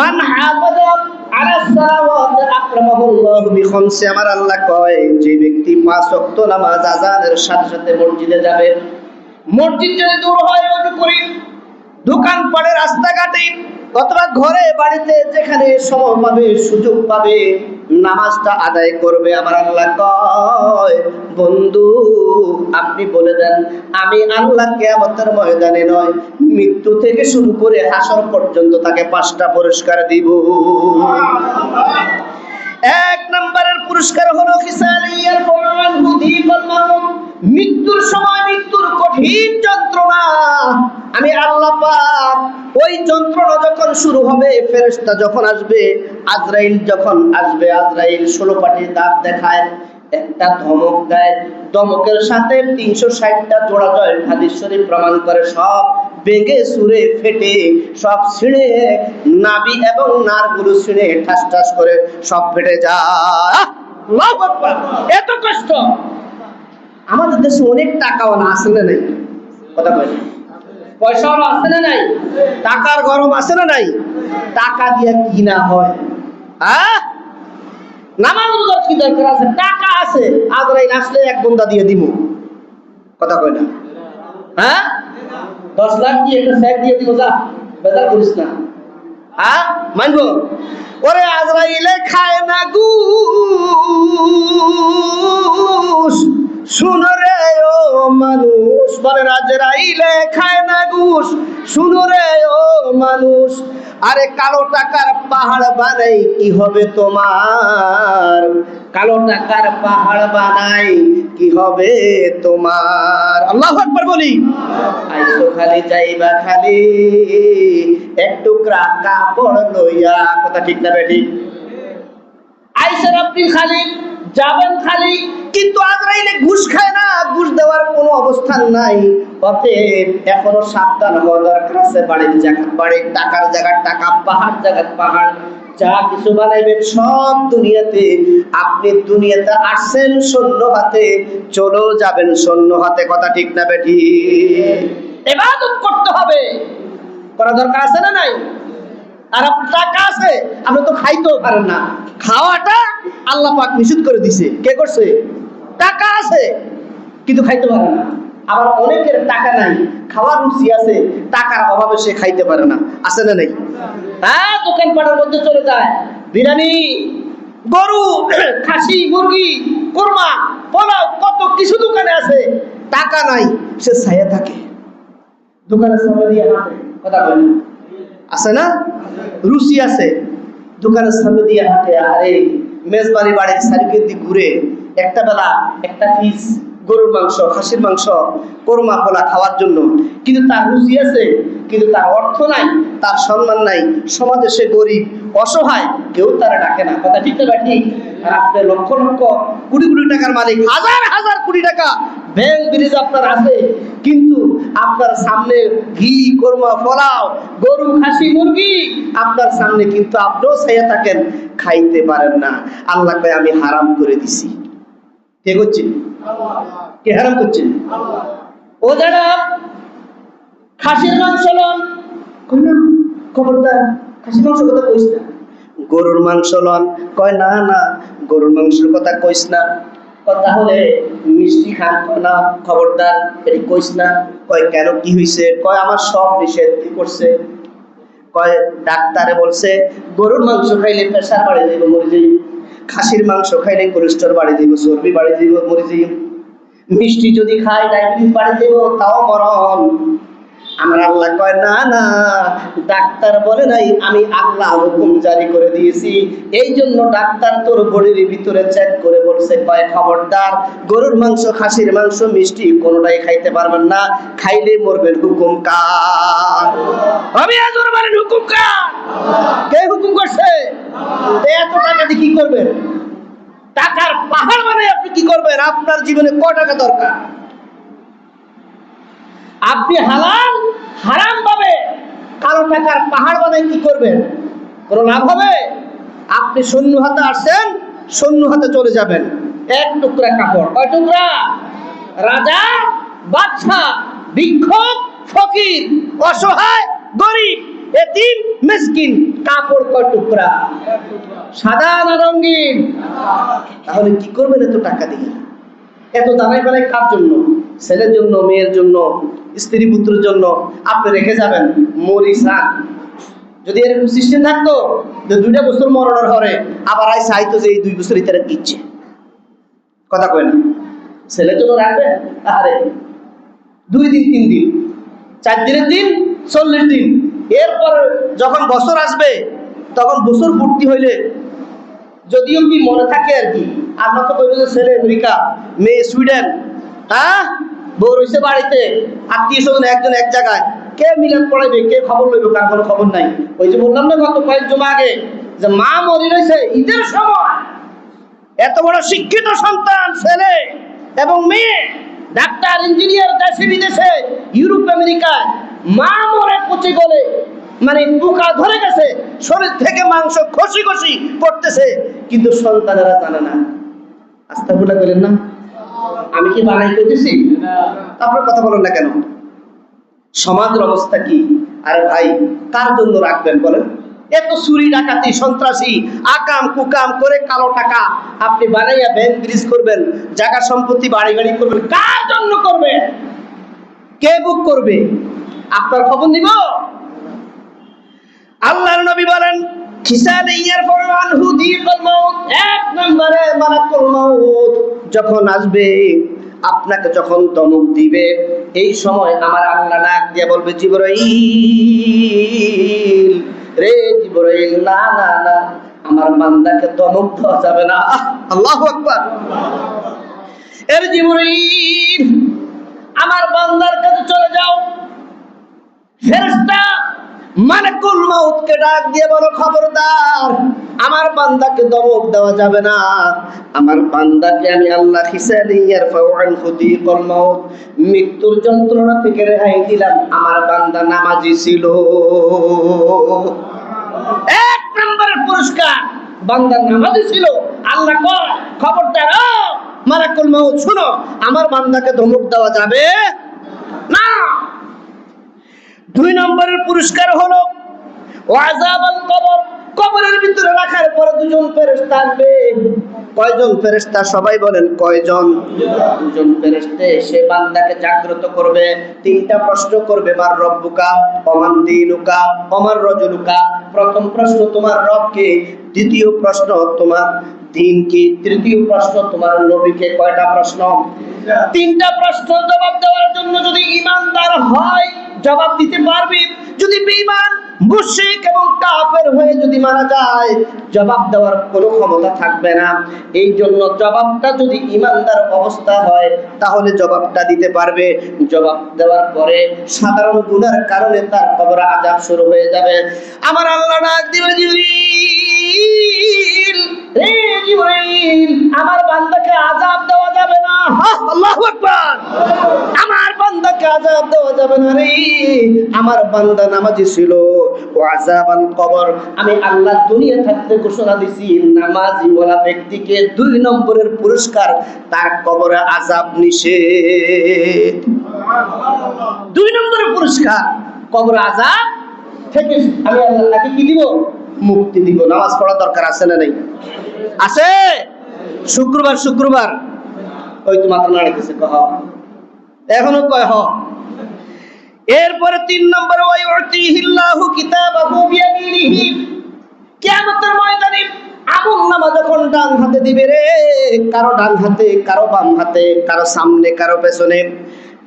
মান হাফাযা আলা সালাওয়াত আকরামাহুল্লাহু বিখামসি, আমার আল্লাহ কয় যে ব্যক্তি 5 ওয়াক্ত নামাজ আযানের সাথে সাথে মসজিদে যাবে, মসজিদ যদি দূর হয় ওযু করি, দোকান পাড়ে রাস্তাঘাটে অথবা ঘরে বাড়িতে যেখানে সময় পাবে সুযোগ পাবে নামাজটা আদায় করবে। আমার আল্লাহ কয় বন্ধু আপনি বলে দেন আমি আল্লাহ কিয়ামতের ময়দানে নয় মৃত্যু থেকে শুরু করে হাসর পর্যন্ত তাকে 5টা পুরস্কার দিব। এক নম্বরের পুরস্কার হলো খিসালিয়াল ফরমান হুদিফাল মাউত, মৃত্যুর সময় মৃত্যুর কঠিন যন্ত্রণা আমি আল্লাহ পাক ওই যন্ত্রণা যখন শুরু হবে, ফেরেশতা যখন আসবে, আজরাইল যখন আসবে, আজরাইল 16 পাটি দাঁত দেখায়, একটা ধমক দেয়, ধমকের সাথে 360টা জোড়া জয়ের হাদিস শরীফ প্রমাণ করে সব বেগে সুরে ফেটে সব ছিঁড়ে নাভি এবং নারগুলো ছিঁড়ে ঠাস ঠাস করে সব ফেটে যায়। আল্লাহু আকবার! এত কষ্ট। আমাদের দেশে অনেক টাকাওয়ালা আছে না নাই? কথা বলেন, পয়সাওয়ালা আছে না নাই? টাকার গরম আছে না নাই? টাকা দিয়ে কি না হয়? হ্যাঁ, নামাজ রোজার কি দরকার আছে? টাকা আছে, আজরাইল আসলে এক বন্দা দিয়ে দিব। কথা কয় না? হ্যাঁ, 10 লাখ দিয়ে একটা চেক দিয়ে দিব, যা বেজার করিস না। হ্যাঁ, মানবো? ওরে আজরাইলে খায় না ঘুষ, শুনো রে ও মানুষ, বলে আজরাইলে খায় না ঘুষ, শুনো রে ও মানুষ, আরে কালো টাকার পাহাড় বানাই কি হবে তোমার, কালো টাকার পাহাড় বানাই কি হবে তোমার। আল্লাহু আকবার বলি। আইসো খালি যাইবা খালি এক টুকরা কাপড় লইয়া, কথা ঠিক না বেঠিক? আইসেন আপনি খালি, যাবেন খালি, কিন্তু আজরাইলে ঘুষ খায় না, ঘুষ দেওয়ার কোনো অবস্থান নাই। অতএব এখনো সাবধান হওয়া দরকার আছে। বাড়ির জায়গা বাড়ি, টাকার জায়গা টাকা, পাহাড় জায়গা পাহাড়, যা কিছু বানাইবেন সব দুনিয়াতে। আপনি দুনিয়াতে আসছেন শূন্য হাতে, চলেও যাবেন শূন্য হাতে, কথা ঠিক না বেঠিক? ইবাদত করতে হবে, করা দরকার আছে না নাই? আর আপনার টাকা আছে, আপনি তো খাইতেও পারেন না। খাওয়াটা আল্লাহ পাক নিষেধ করে দিছে। কে করছে? টাকা আছে কিন্তু খাইতে পারে না। আবার অনেকের টাকা নাই, খাওয়ার রুচি আছে, টাকার অভাবে সে খাইতে পারে না। আছে না নাই? হ্যাঁ, দোকান পাড়ার মধ্যে চলে যায়, বিরিয়ানি, গরু, খাসি, মুরগি, কোরমা, পোলাও, কত কিছু দোকানে আছে, টাকা নাই, সে ছায়া থাকে দোকানের সামনে দিয়ে হাঁটে। কথা বলে আছে না? রুচি আছে, দোকানের সামনে দিয়ে হাঁটে, আরে মেজবানি বাড়ির সার্কিট দিয়ে ঘুরে একটা বেলা একটা পিস গরুর মাংস, খাসির মাংস, কোরমা পোলা খাওয়ার জন্য, কিন্তু তার রুচি আছে, কিন্তু তার অর্থ নাই, তার সম্মান নাই, সমাজে সে গরিব অসহায়, কেউ তারা ডাকে না। কথা ঠিক না ঠিক? আর আপনি লক্ষ লক্ষ কোটি কোটি টাকার মালিক, হাজার হাজার কোটি টাকা ব্যাংক ব্রিজ আপনার আছে, কিন্তু আপনার সামনে ঘি, কোরমা, পোলাও, গরু, খাসি, মুরগি আপনার সামনে, কিন্তু আপনিও ছায়া থাকেন, খাইতে পারেন না। আল্লাহ কয় আমি হারাম করে দিছি। কে করছে? কে হারাম করছে? ও যারা খাসির মাংস লন, কই না খবরদার খাসির মাংস কথা কইস না। গরুর মাংস লন, কয় না না গরুর মাংসের কথা কইস না। তাহলে মিষ্টি খান, না খবরদার এটি কইস না। কয় কেন, কি হয়েছে? কয় আমার সব নিষেধ। কি করছে? কয় ডাক্তারে বলছে গরুর মাংস খাইলে প্রেসার বাড়ে যাইব, মরে যাইব। খাসির মাংস খাইলে কোলেস্ট্রল বাড়ে যাইব, চর্বি বাড়ে যাইব, মরে যাইব। মিষ্টি যদি খাই ডায়াবেটিস বাড়ে যাইব, তাও মরণ। আমার আল্লাহ কয় না না, ডাক্তার বলে নাই, আমি আল্লাহ হুকুম জারি করে দিয়েছি। এই জন্য ডাক্তার তোর বডির ভিতরে চেক করে বলছে, কয় খবরদার গরুর মাংস, খাসির মাংস, মিষ্টি কোনোটাই খাইতে পারবেন না, খাইলে মরবেন। হুকুম কার? আমি আজর বলেন হুকুম কার? কে হুকুম করছে? এত টাকা দিয়ে কি করবেন? টাকার পাহাড় মানে আপনি কি করবেন? আপনার জীবনে ক টাকা দরকার? আপনি হালাল হারাম ভাবে কালো টাকার পাহাড় বানাই কি করবেন? কোনো লাভ হবে? আপনি শূন্য হাতে আসছেন, শূন্য হাতে চলে যাবেন। এক টুকরা কাপড়, কয় টুকরা? রাজা, বাদশা, ভিক্ষুক, ফকির, অসহায়, গরিব এতিম মিসকিন কাপড় কয় টুকরা, সাদা না রঙিন? তাহলে কি করবেন এত টাকা দিয়ে? এত দানাই বেলায় কার জন্য? ছেলের জন্য, মেয়ের জন্য, স্ত্রী পুত্রের জন্য আপনি রেখে যাবেন মরিসান। যদি এরকম সিস্টেম থাকতো যে 2টা বছর মরণের হরে আবার আই চাইতো যে এই 2 বছর ইতারা দিচ্ছে, কথা কয় না? ছেলের জন্য রাখবেন, আরে 2 দিন 3 দিন 4 দিনের দিন 40 দিন, এরপর যখন বছর আসবে তখন বছর পূর্তি হইলে যদিও কি মনে থাকে আর কি, আমরা তো কইব যে ছেলে আমেরিকা, মেয়ে সুইডেন, হ্যাঁ, বউ রয়েছে বাড়িতে, আত্মীয় স্বজন একজন এক জায়গায়, কে মিলাদ পড়াইবে, কে খবর লইবে, কার কোনো খবর নাই। ওই যে বললাম না গত কয়েক জমা আগে যে মা মরি রয়েছে ঈদের সময়, এত বড় শিক্ষিত সন্তান ছেলে এবং মেয়ে, ডাক্তার ইঞ্জিনিয়ার, দেশে বিদেশে, ইউরোপ আমেরিকায়, মা মরে পচে গলে, মানে পোকা ধরে গেছে, শরীর থেকে মাংস খসি খসি পড়তেছে, কিন্তু সন্তানেরা জানে না। আস্তাগফিরুল্লাহ বলেন না? আমি কি বানাই কইতেছি? তারপর কথা বলেন না কেন? সমাজের অবস্থা কি? আরে ভাই, কার জন্য রাখবেন বলেন? এত চুরি ডাকাতি সন্ত্রাসী আকাম কুকাম করে কালো টাকা আপনি বানাইয়া ব্যাংক ব্রিজ করবেন, জায়গা সম্পত্তি বাড়ি গাড়ি করবেন, কার জন্য করবেন? কে বুক করবে? আপনার খবর নিব? আল্লাহর নবী বলেন খিসালে ইয়ারফাউ আনহু দিকাল মাউত, 1 নম্বরে মালাকুল মাউত যখন আসবে, আপনাকে যখন ধমক দিবে, এই সময় আমার আল্লাহ ডাক দিয়ে বলবে জিবরাইল, রে জিবরাইল, না না না, আমার বান্দাকে ধমক দেওয়া যাবে না। আল্লাহু আকবার। এর জিবরাইল, আমার বান্দার কাছে চলে যাও। ফেরেশতা মালাকুল মাউতকে ডাক দিয়ে বলো, খবরদার, আমার বান্দাকে ধমক দেওয়া যাবে না। আমার বান্দাকে আমি আল্লাহ খিসালি ইয়ারফাউ আনহু দিকাল মাউত, মৃত্যুর যন্ত্রণা থেকে রেহাই দিলাম। আমার বান্দা নামাজি ছিল। 1 নম্বরের পুরস্কার, বান্দা নামাজি ছিল। আল্লাহ কয় খবরদার, ও মালাকুল মাউত শুনো, আমার বান্দাকে ধমক দেওয়া যাবে না। 2 নম্বরের পুরস্কার হলো ওয়াজাবাল কবর, কবরের ভিতরে রাখার পরে 2 জন ফেরেশতা আসবে। কয়জন ফেরেশতা? সবাই বলেন কয়জন? 2 জন ফেরেশতা সে বান্দাকে জাগ্রত করবে, 3টা প্রশ্ন করবে, মার রব্বুকা, ওমান দীনুকা, ওমার রাজুলুকা। প্রথম প্রশ্ন তোমার রব কে, দ্বিতীয় প্রশ্ন তোমার দিন কি, তৃতীয় প্রশ্ন তোমার নবীকে। কয়টা প্রশ্ন? 3টা প্রশ্ন জবাব দেওয়ার জন্য যদি ঈমানদার হয় জবাব দিতে পারবে, যদি বেঈমান মুশরিক এবং কাফের হয়ে যদি মারা যায় জবাব দেওয়ার কোনো ক্ষমতা থাকবে না। এই জন্য জবাবটা যদি ঈমানদার অবস্থা হয় তাহলে জবাবটা দিতে পারবে। জবাব দেওয়ার পরে সাধারণ গুনার কারণে তার কবরে আযাব শুরু হয়ে যাবে। আমার আল্লাহ ডাক দিবে, জিবরিল, রে জিবরিল, আমার বান্দাকে আযাব দেওয়া যাবে না। আল্লাহু আকবার। আমার বান্দাকে আযাব দেওয়া যাবে না রে, আমার বান্দা নামাজি ছিল। ওয়াজাবাল কবর, আমি আল্লাহ দুনিয়া থাকতে ঘোষণা দিছি নামাজি ওয়ালা ব্যক্তিকে 2 নম্বরের পুরস্কার, তার কবরে আযাব নিষেধ। 2 নম্বরের পুরস্কার, কবরে আযাব থেকে আমি আল্লাহ তাকে কি দিব? মুক্তি দিব। নামাজ পড়া দরকার আছে না নাই? আছে। শুক্রবার শুক্রবার ওই তো মাথা নাড়াইতেছে, কহ এখনো কয় হ। এরপরে 3 নম্বরে ওয়াইউতিহিল্লাহু কিতাবাহু বিয়ামিনিহি, কিয়ামতের ময়দানে আমলনামা যখন ডান হাতে দিবে রে, কারো ডান হাতে, কারো বাম হাতে, কারো সামনে, কারো পেছনে।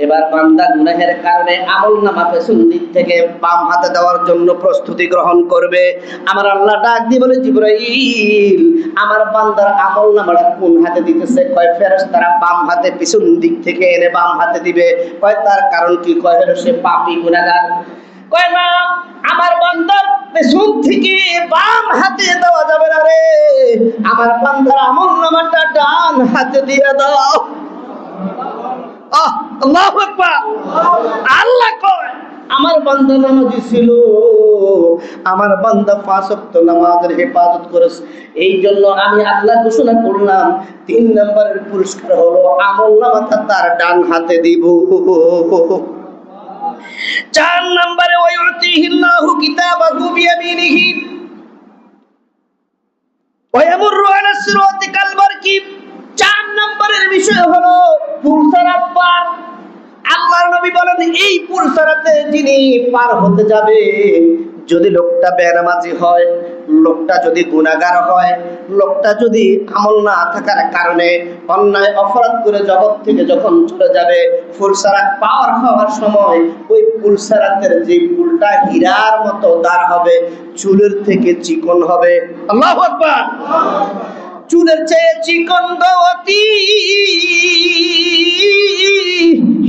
এবার বান্দা গুনাহের কারণে আমলনামা পেছন দিক থেকে বাম হাতে দেওয়ার জন্য প্রস্তুতি গ্রহণ করবে। আমার আল্লাহ ডাক দিয়ে বলে, জিবরাইল, আমার বান্দার আমলনামাটা কোন হাতে দিতেছে? কয় ফেরেশতারা বাম হাতে পিছন দিক থেকে এনে বাম হাতে দিবে। কয় তার কারণ কি? কয় হলো সে পাপী গুনাহগার। কয় না, আমার বান্দার পেছন থেকে বাম হাতে দেওয়া যাবে না রে, আমার বান্দার আমলনামাটা ডান হাতে দিয়ে দাও। আল্লাহু আকবার। আল্লাহ কয় আমার বান্দা নামাজি ছিল, আমার বান্দা 5 ওয়াক্ত নামাজের হেফাজত করেছে, এই জন্য আমি আল্লাহ ঘোষণা করলাম 3 নম্বরের পুরস্কার হলো আমলনামাটা তার ডান হাতে দিব। 4 নম্বরে ওয়ায়ুতিহিল্লাহু কিতাবাহু বিয়ামিনিহি ওয়া ইয়ামুররু আলা সিরাতি কাল বারকি। 4 নম্বরের বিষয় হলো পুলসারাত পার। আল্লাহর নবী বলেন এই পুলসারাতে যিনি পার হতে যাবে, যদি লোকটা বেনামাজি হয়, লোকটা যদি গুনাহগার হয়, লোকটা যদি আমল না থাকার কারণে অন্যায় অপরাধ করে জগৎ থেকে যখন চলে যাবে, পুলসারাত পার হওয়ার সময় ওই পুলসারাতের যে পুলটা হীরার মতো দাঁড় হবে, চুলের থেকে চিকন হবে। আল্লাহু আকবার। চুলের চেয়ে চিকন গতি,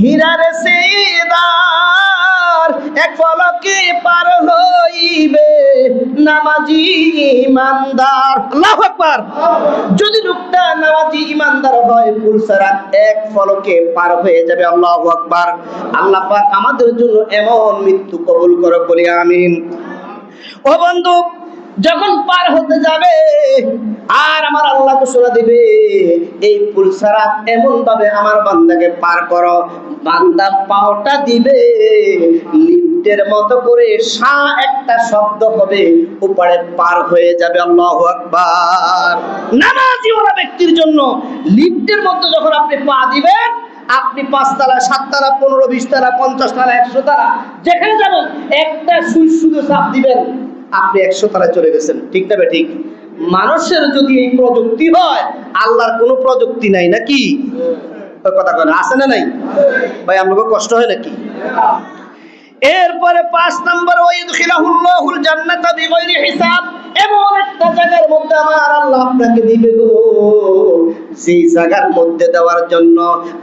হীরার সেদার, এক পলকে পার হইবে নামাজি ইমানদার। আল্লাহু আকবার। যদি লোকটা নামাজি ইমানদার হয়, পুলসারাত এক পলকে পার হয়ে যাবে। আল্লাহু আকবার। আল্লাহ পাক আমাদের জন্য এমন মৃত্যু কবুল করে, বলি আমিন। ও বন্ধু, যখন পার হতে যাবে আর আমার আল্লাহ ঘোষণা দিবে এই পুলসারাত এমন ভাবে আমার বান্দাকে পার করো, বান্দা পাওটা দিবে লিফটের মতো করে, সা একটা শব্দ হবে, উপরে পার হয়ে যাবে। আল্লাহু আকবার। নামাজি ওলা ব্যক্তির জন্য লিফটের মধ্যে যখন আপনি পা দিবেন, আপনি 5 তলা 7 তলা 15 20 তলা 50 তলা 100 তলা যেখানে যাবেন, একটা সুই শুধু চাপ দিবেন, আপনি 100 তলায় চলে গেছেন। ঠিক না বে ঠিক? মানুষের যদি এই প্রযুক্তি হয়, আল্লাহর কোনো প্রযুক্তি নাই নাকি? ওই কথা কয় না, আছে না নাই ভাই? আপনাকে কষ্ট হয় নাকি? এরপরে 5 নম্বর, ওয়াইদখিলাহুল্লাহুল জান্নাতা বিগাইরি হিসাব। এমন একটা জায়গার মধ্যে আমার আল্লাহ আপনাকে দিবে গো, যেই জায়গার মধ্যে দেওয়ার জন্য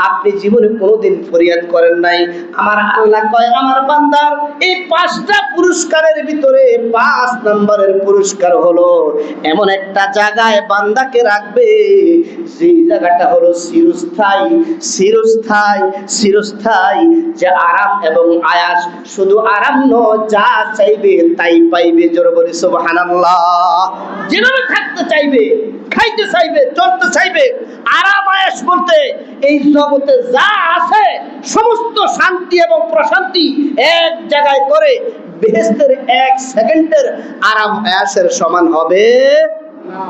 আপনি জীবনে কোনোদিন ফরিয়াদ করেন নাই। আমার আল্লাহ কয় আমার বান্দার এই 5টা পুরস্কারের ভিতরে 5 নম্বরের পুরস্কার হলো এমন একটা জায়গায় বান্দাকে রাখবে, যেই জায়গাটা হলো চিরস্থায়ী, চিরস্থায়ী, চিরস্থায়ী, যে আরাম এবং আয়াস। শুধু আরাম নয়, যা চাইবে তাই পাইবে। জোরে বলি সুবহানাল্লাহ। যেভাবে থাকতে চাইবে, খাইতে চাইবে, চলতে চাইবে, আরাম আয়াস বলতে এই জগতে যা আছে সমস্ত শান্তি এবং প্রশান্তি এক জায়গায় করে বেহেশতের 1 সেকেন্ডের আরাম আয়াসের সমান হবে না।